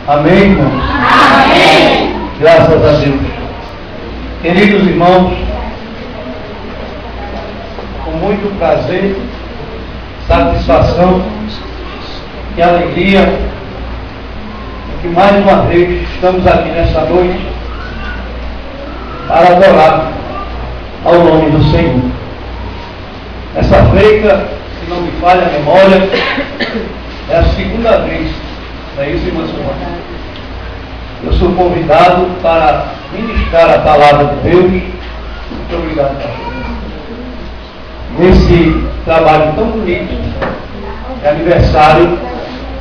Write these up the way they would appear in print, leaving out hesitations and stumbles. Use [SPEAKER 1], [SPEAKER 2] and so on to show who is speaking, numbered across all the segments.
[SPEAKER 1] Amém, irmãos?
[SPEAKER 2] Amém.
[SPEAKER 1] Graças a Deus. Queridos irmãos, com muito prazer, satisfação e alegria, que mais uma vez estamos aqui nesta noite para adorar ao nome do Senhor. Essa feita, se não me falha a memória, é a segunda vez, não é isso, irmã Silvana? Eu sou convidado para ministrar a palavra de Deus. Muito obrigado, pastor. Nesse trabalho tão bonito, é aniversário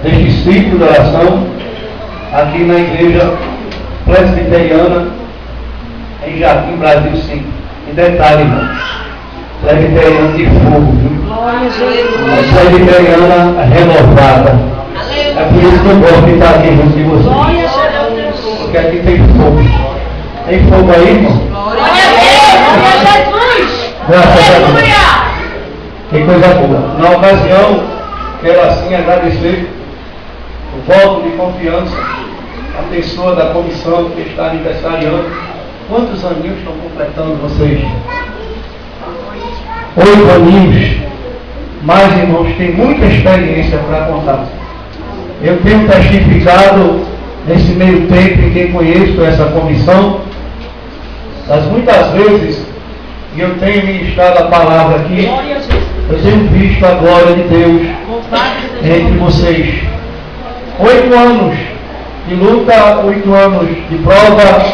[SPEAKER 1] deste ciclo de oração, aqui na igreja presbiteriana, em Jardim Brasil 5. E detalhe, irmão, presbiteriana de fogo, viu? Presbiteriana renovada. É por isso que eu gosto de estar aqui junto de vocês. Porque aqui tem fogo. Tem fogo aí, irmão?
[SPEAKER 2] Glória a Jesus!
[SPEAKER 1] Graças a Deus. Que coisa boa. Na ocasião, quero assim agradecer o voto de confiança à pessoa da comissão que está aniversariando. Quantos aninhos estão completando vocês? 8 aninhos. Mas, irmãos, tem muita experiência para contar. Eu tenho testificado nesse meio tempo em que conheço essa comissão, das muitas vezes que eu tenho ministrado a palavra aqui, eu tenho visto a glória de Deus entre vocês. 8 anos de luta, 8 anos de prova,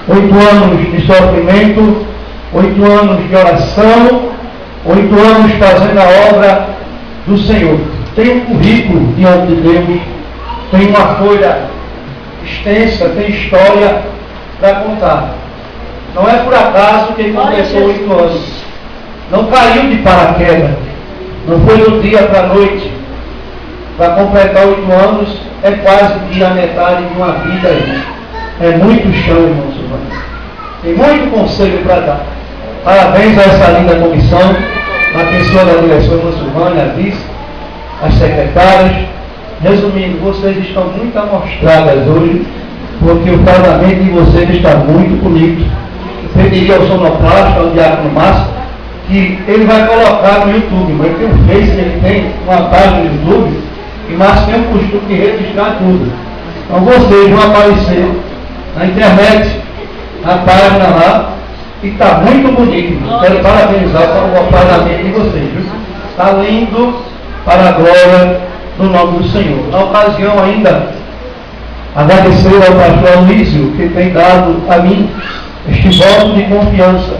[SPEAKER 1] 8 anos de sofrimento, 8 anos de oração, 8 anos fazendo a obra do Senhor. Tem um currículo diante de Deus, tem uma folha extensa, tem história para contar. Não é por acaso que ele completou 8 anos. Não caiu de paraquedas. Não foi do dia para a noite. Para completar 8 anos é quase que a metade de uma vida. É muito chão, irmão Silvano. Tem muito conselho para dar. Parabéns a essa linda comissão, a pessoa da direção irmã Silvana, a vice, as secretárias. Resumindo, vocês estão muito amostradas hoje, porque o casamento de vocês está muito bonito. Eu pediria ao sonoplasta, ao diácono Márcio, que ele vai colocar no YouTube, mas tem um Face, ele tem uma página no YouTube, e Márcio tem o costume de registrar tudo. Então vocês vão aparecer na internet, na página lá, e está muito bonito. Quero parabenizar o casamento de vocês, viu? Está lindo, para a glória no nome do Senhor. Na ocasião ainda, agradecer ao pastor Alísio, que tem dado a mim este voto de confiança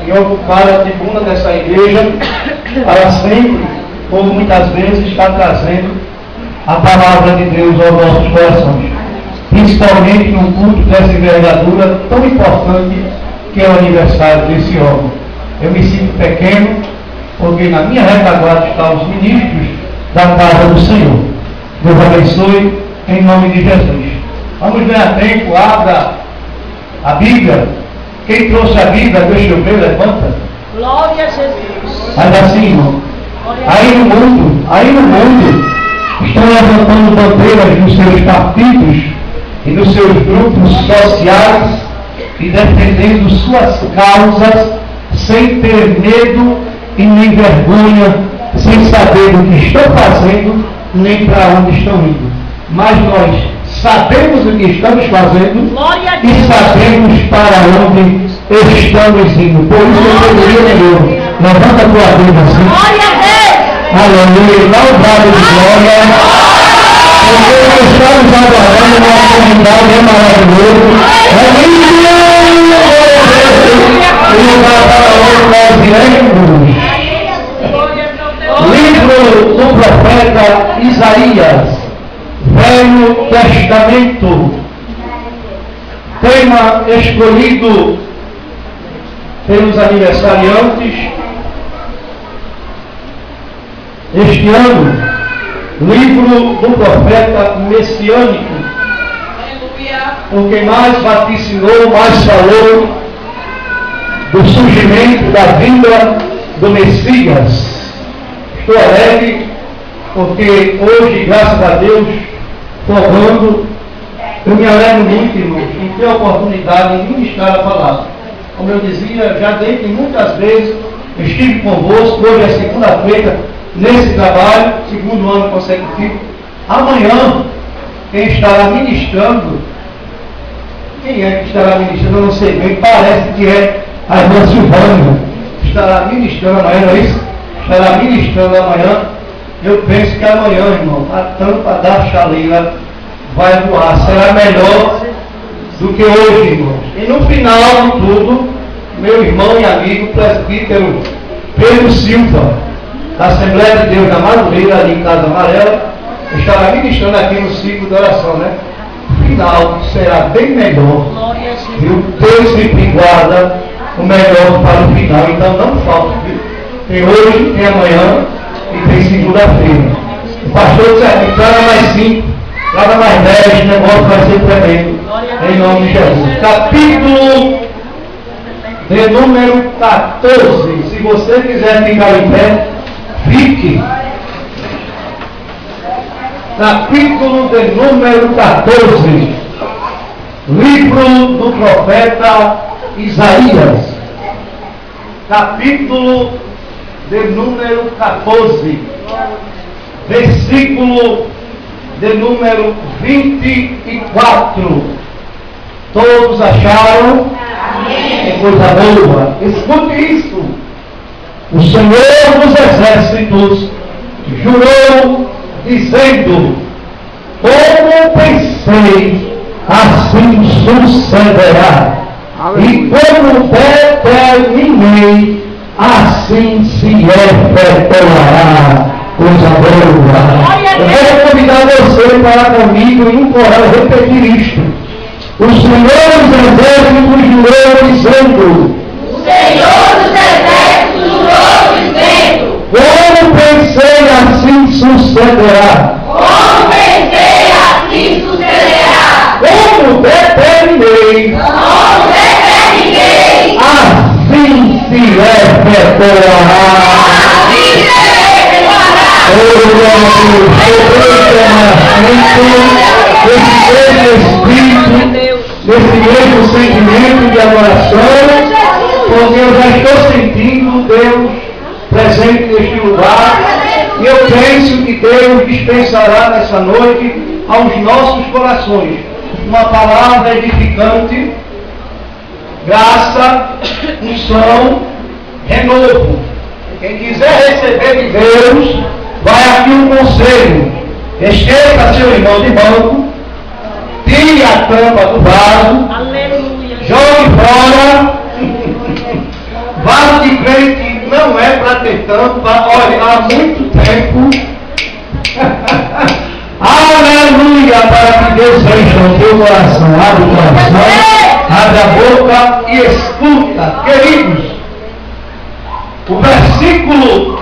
[SPEAKER 1] em ocupar a tribuna dessa igreja para sempre, como muitas vezes está trazendo a palavra de Deus aos nossos corações, principalmente num culto dessa envergadura tão importante que é o aniversário desse homem. Eu me sinto pequeno, porque na minha retaguarda estão os ministros da casa do Senhor. Deus abençoe em nome de Jesus. Vamos ganhar tempo, abra a Bíblia. Quem trouxe a Bíblia, deixa eu ver, levanta.
[SPEAKER 2] Glória a Jesus.
[SPEAKER 1] Mas assim, irmão, aí no mundo, estão levantando bandeiras nos seus partidos e nos seus grupos sociais e defendendo suas causas sem ter medo e nem vergonha, sem saber o que estão fazendo, nem para onde estão indo. Mas nós sabemos o que estamos fazendo e sabemos para onde estamos indo. Por isso eu deveria melhor. Levanta a tua vida assim.
[SPEAKER 2] Glória a Deus.
[SPEAKER 1] Aleluia. Dá um brado de glória. Porque nós estamos adorando uma comunidade é maravilhoso. É lindo. E lugar para onde nós iremos. Livro do profeta Isaías, Velho Testamento, tema escolhido pelos aniversariantes este ano, livro do profeta messiânico, porque mais vaticinou, mais falou do surgimento da vinda do Messias. Estou alegre porque hoje, graças a Deus, formando Eu me alegro muito, irmãos, em ter a oportunidade de ministrar a palavra. Como eu dizia, já dei muitas vezes, eu estive convosco, hoje é segunda-feira, nesse trabalho, segundo ano consecutivo. Amanhã, quem estará ministrando, quem é que estará ministrando? Eu não sei bem, parece que é a irmã Silvânia. Estará ministrando amanhã, não é isso? Estará ministrando amanhã. Eu penso que amanhã, irmão, a tampa da chaleira vai voar. Será melhor do que hoje, irmãos. E no final de tudo, meu irmão e amigo, presbítero Pedro Silva, da Assembleia de Deus da Madureira, ali em Casa Amarela, estará ministrando aqui no ciclo de oração, né? O final será bem melhor. Viu? Deus sempre guarda o melhor para o final, então não falta, viu? Tem hoje, tem amanhã e tem segunda-feira. O pastor disse aqui, nada mais 5, nada mais 10, o negócio vai ser tremendo, em nome de Jesus. Capítulo de número 14. Se você quiser ficar em pé, fique. Capítulo de número 14. Livro do profeta Isaías. Capítulo de número 14. Versículo de número 24. Todos acharam? Amém. Que coisa boa. Escute isso. O Senhor dos Exércitos jurou, dizendo: como pensei, assim sucederá. E como determinei, assim se efetuará. Coisa boa. Eu quero convidar você para comigo e implorar, repetir isto. O Senhor dos Exércitos jurou, dizendo:
[SPEAKER 2] o Senhor dos Exércitos jurou, dizendo:
[SPEAKER 1] como pensei, assim sucederá.
[SPEAKER 2] como pensei, assim sucederá.
[SPEAKER 1] Como determinei, assim se efetuará.
[SPEAKER 2] Assim se efetuará.
[SPEAKER 1] Nesse mesmo sentimento de adoração, porque eu já estou sentindo Deus presente neste lugar, e eu penso que Deus dispensará nessa noite aos nossos corações uma palavra edificante, graça, unção, renovo. Quem quiser receber de Deus, vai aqui um conselho: esqueça seu irmão de banco, tire a tampa do vaso,
[SPEAKER 2] Aleluia.
[SPEAKER 1] jogue fora. Vaso de crente não é para ter tampa. Olha, há muito tempo. Aleluia, para que Deus encha o teu coração. Abre o coração, abre a boca e escuta. Queridos, o versículo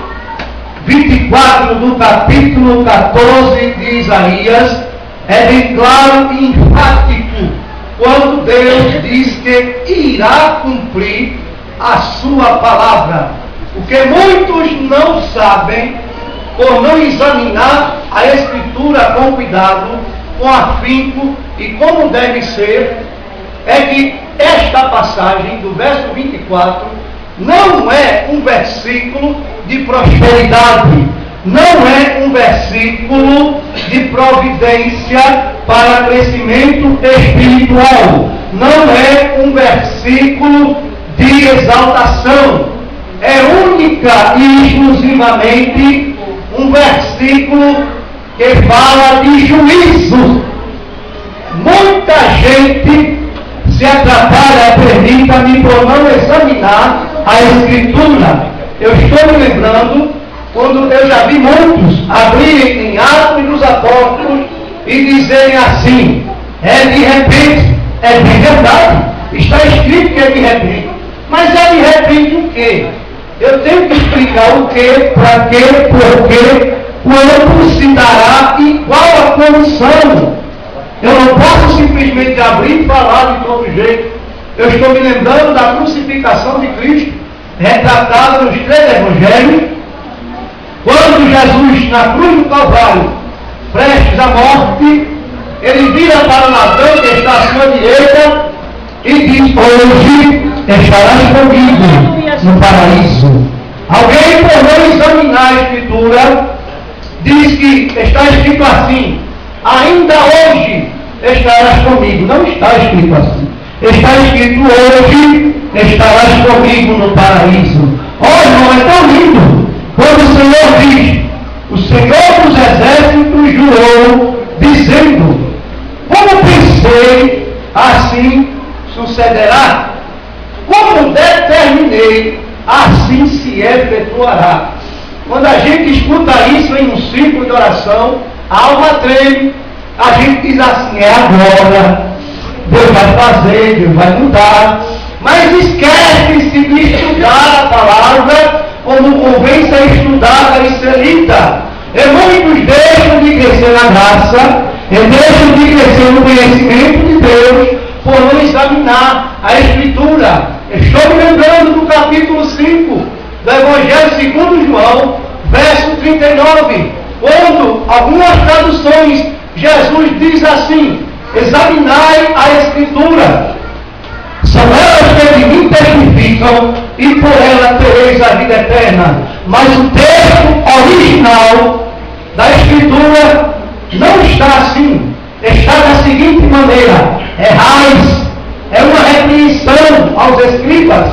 [SPEAKER 1] 24 do capítulo 14 de Isaías é bem claro e enfático quando Deus diz que irá cumprir a sua palavra. O que muitos não sabem, por não examinar a Escritura com cuidado, com afinco e como deve ser, é que esta passagem do verso 24 não é um versículo de prosperidade, não é um versículo de providência para crescimento espiritual, não é um versículo de exaltação, é única e exclusivamente um versículo que fala de juízo. Muita gente se atrapalha, permita-me, por não examinar a Escritura. Eu estou me lembrando quando eu já vi muitos abrirem em Atos dos Apóstolos e dizerem assim: é de repente, é de verdade, está escrito que é de repente, mas é de repente o quê? Eu tenho que explicar o quê, para quê, por quê, quando se dará e qual a condição. Eu não posso simplesmente abrir e falar de todo jeito. Eu estou me lembrando da crucificação de Cristo, retratada nos 3 evangelhos, quando Jesus, na cruz do Calvário, prestes à morte, ele vira para o ladrão que está à sua direita e diz: hoje estarás comigo no paraíso. Alguém, por não examinar a Escritura, diz que está escrito assim: ainda hoje estarás comigo. Não está escrito assim. Está escrito: hoje estarás comigo no paraíso. Olha, irmão, é tão lindo quando o Senhor diz: o Senhor dos Exércitos jurou, dizendo: como pensei, assim sucederá. Como determinei, assim se efetuará. Quando a gente escuta isso em um círculo de oração, a alma treme, a gente diz assim: é agora, Deus vai fazer, Deus vai mudar. Mas esquece-se de estudar a palavra como convém ser estudada e ser lida. E muitos deixam de crescer na graça, e deixam de crescer no conhecimento de Deus, por não examinar a Escritura. Estou me lembrando do capítulo 5 do Evangelho segundo João, verso 39, quando algumas traduções Jesus diz assim: examinai a Escritura, são elas que de mim testificam, e por ela tereis a vida eterna. Mas o texto original da Escritura não está assim. Está da seguinte maneira: errais. É uma repreensão aos escribas,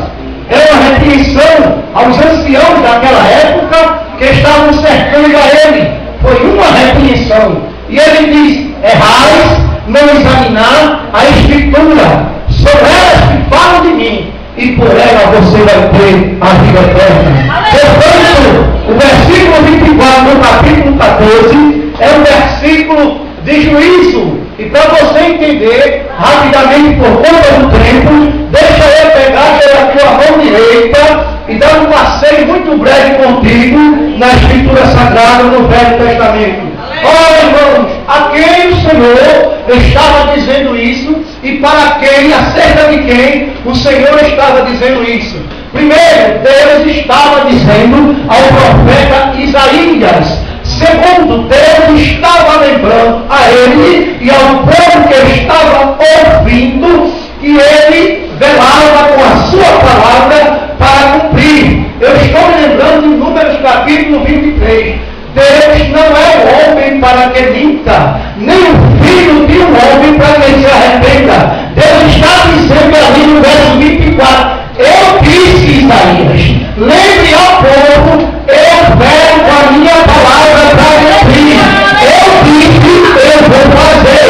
[SPEAKER 1] é uma repreensão aos anciãos daquela época que estavam cercando a ele. Foi uma repreensão. E ele diz: errais, não examinar a Escritura, são elas que falam de mim, e por ela você vai ter a vida eterna. Portanto, o versículo 24 do capítulo 14 é um versículo de juízo. E para você entender rapidamente, por conta do tempo, deixa eu pegar pela tua mão direita e dar um passeio muito breve contigo na Escritura Sagrada no Velho Testamento. Olha, irmãos, a quem o Senhor estava dizendo isso e para quem, acerca de quem o Senhor estava dizendo isso? Primeiro, Deus estava dizendo ao profeta Isaías. Segundo, Deus estava lembrando a ele e ao povo que estava ouvindo que ele velava com a sua palavra para cumprir. Eu estou me lembrando de Números capítulo 23. Deus não é o homem para que minta, nem o filho de um homem para que se arrependa. Deus está dizendo ali no verso 24: eu disse, Isaías, lembre ao povo, eu velo com a minha palavra para cumprir. Eu disse, eu vou fazer.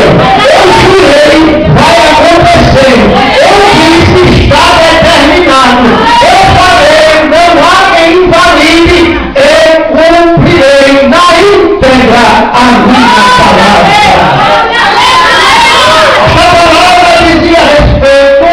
[SPEAKER 1] Eu jurei, vai acontecer. Eu disse, está determinado. Eu falei, não há quem invalide. Eu cumprirei na íntegra a minha palavra. Essa palavra dizia respeito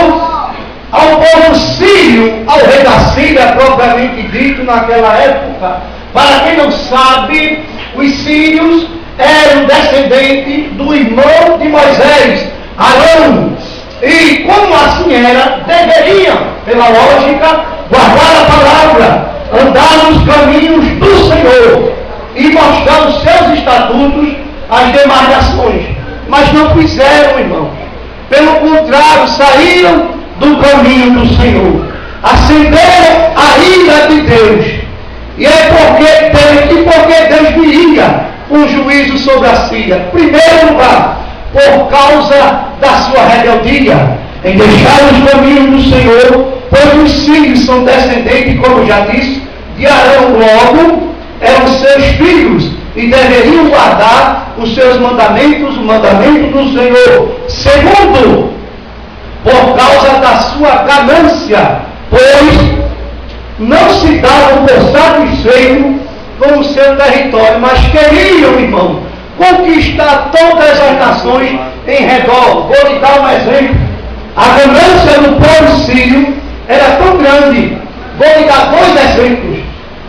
[SPEAKER 1] ao povo sírio, ao rei da Síria, propriamente dito naquela época. Para quem não sabe, os sírios eram descendentes do irmão de Moisés, Arão. E como assim era, deveriam, pela lógica, guardar a palavra, andar nos caminhos do Senhor e mostrar os seus estatutos às demais nações. Mas não fizeram, irmãos. Pelo contrário, saíram do caminho do Senhor, acenderam a ira de Deus. E é porque Deus viria um juízo sobre a Síria. Em primeiro lugar, por causa da sua rebeldia, em deixar os caminhos do Senhor, pois os sírios são descendentes, como já disse, de Arão. Logo, eram seus filhos e deveriam guardar os seus mandamentos, o mandamento do Senhor. Segundo, por causa da sua ganância, pois não se davam por satisfeito com o seu território, mas queriam, irmão, conquistar todas as nações em redor. Vou lhe dar um exemplo. A ganância do povo sírio era tão grande. Vou lhe dar dois exemplos.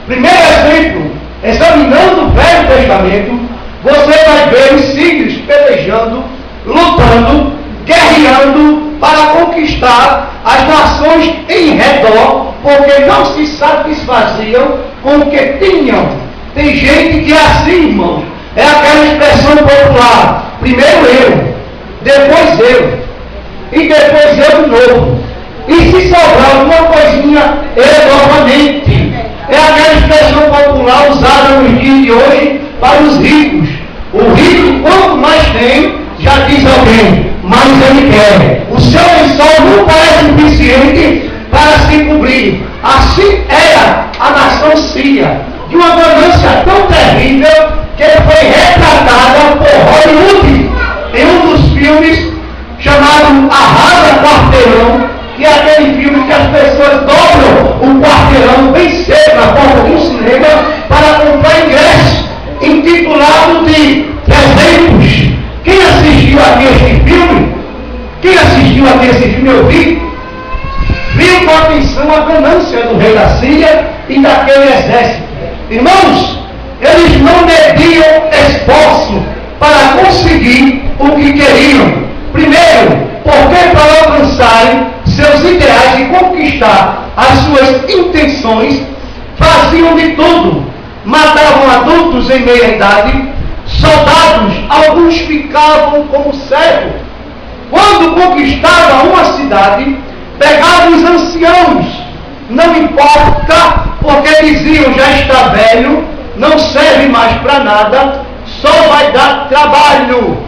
[SPEAKER 1] Primeiro exemplo, examinando o Velho Testamento, você vai ver os sírios pelejando, lutando, guerreando para conquistar as nações em redor, porque não se satisfaziam com o que tinham. Tem gente que é assim, irmãos. É aquela expressão popular: primeiro eu, depois eu, e depois eu de novo. E se sobrar alguma coisinha, eu novamente. É aquela expressão popular usada nos dias de hoje para os ricos. O rico, quanto mais tem, já diz alguém, mais ele quer. O seu lençol nunca é suficiente para se cobrir. Assim era a nação síria, de uma ganância tão terrível que foi retratada por Hollywood em um dos filmes chamado Arrasa Quarteirão, que é aquele filme que as pessoas dobram o quarteirão bem cedo na porta de um cinema para comprar ingresso, intitulado de 300. Quem assistiu aqui este filme? Quem assistiu aqui esse filme? Eu vi. Viu com atenção a ganância do rei da Síria e daquele exército. Irmãos, eles não mediam esforço para conseguir o que queriam. Primeiro, porque para alcançarem seus ideais e conquistar as suas intenções, faziam de tudo. Matavam adultos em meia idade, soldados, alguns ficavam como cegos. Quando conquistavam uma cidade, pegavam os anciãos, não importa, porque diziam, já está velho, não serve mais para nada, só vai dar trabalho.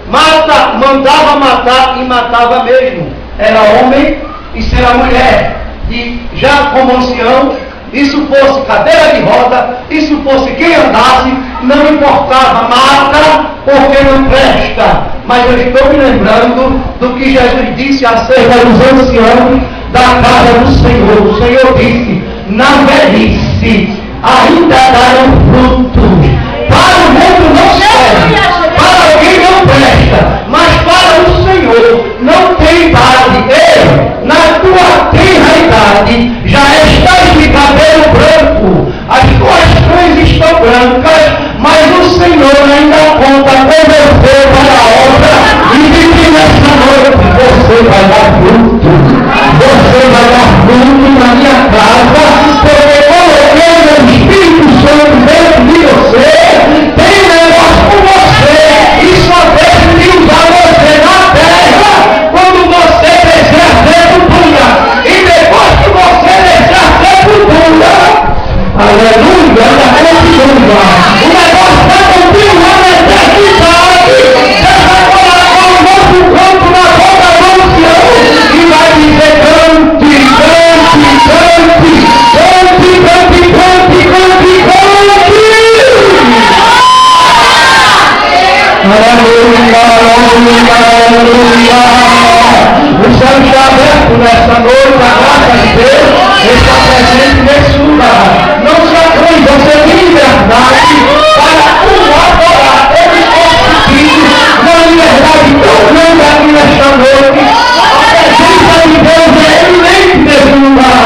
[SPEAKER 1] Mandava matar e matava mesmo. Era homem e se era mulher. E já como ancião, isso fosse cadeira de roda, isso fosse quem andasse, não importava, mata porque não presta. Mas eu estou me lembrando do que Jesus disse acerca dos anciãos da casa do Senhor. O Senhor disse, na velhice ainda darão frutos. Para o mundo não serve, para alguém não presta, mas para o Senhor não tem idade. Ei, na tua tenra idade já estás de cabelo branco, as tuas coisas estão brancas, mas o Senhor ainda conta com você para a obra, e de que nessa noite você vai dar fruto. Você vai dar fruto na minha casa, porque coloquei o Espírito Santo dentro de você. Tem negócio com você e só deixa de usar você na terra quando você deixar sepultura. E depois que você deixar sepultura, aleluia, o negócio vai continuar na eternidade. Você vai colocar o nosso corpo na boca do ancião e vai dizer cante, cante, cante, cante, cante, cante, cante, cante. Aleluia, aleluia, aleluia. O céu está aberto nesta noite, a graça de Deus está presente nesse lugar. Não se acanhe, você tem liberdade para adorar Ele constituído uma liberdade tão grande aqui nesta noite. A presença de Deus é eminente nesse lugar.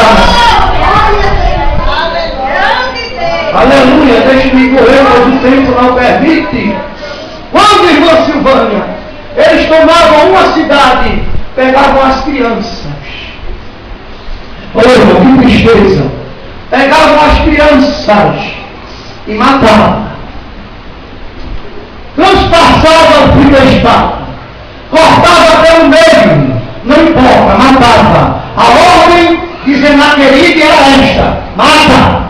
[SPEAKER 1] Aleluia, deixe-me correr, mas o tempo não permite. Quando, irmã Silvânia, eles tomavam uma cidade, pegavam as crianças. Olha, irmão, que tristeza. Pegavam as crianças e matavam. Transpassavam o fio da espada. Cortava pelo meio. Não importa, matava. A ordem de Senaqueribe era esta: mata.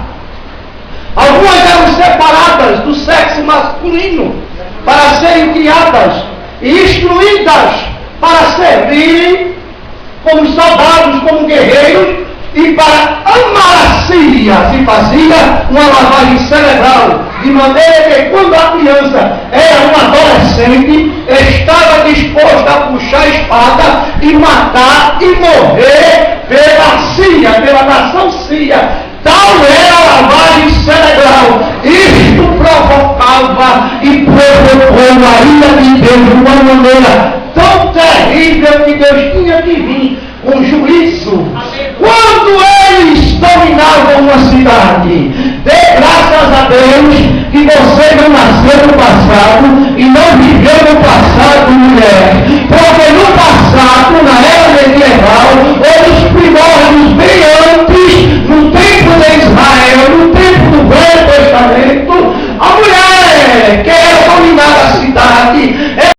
[SPEAKER 1] Algumas eram separadas do sexo masculino para serem criadas e instruídas para servirem como soldados, como guerreiros, e para amar a Síria se fazia uma lavagem cerebral, de maneira que quando a criança era um adolescente, estava disposta a puxar a espada e matar e morrer pela Síria, pela nação síria. Tal era a lavagem cerebral. Isto provocava e provocou a ira de Deus de uma maneira tão terrível que Deus tinha que vir com juízo. Quando eles dominavam uma cidade, dê graças a Deus que você não nasceu no passado e não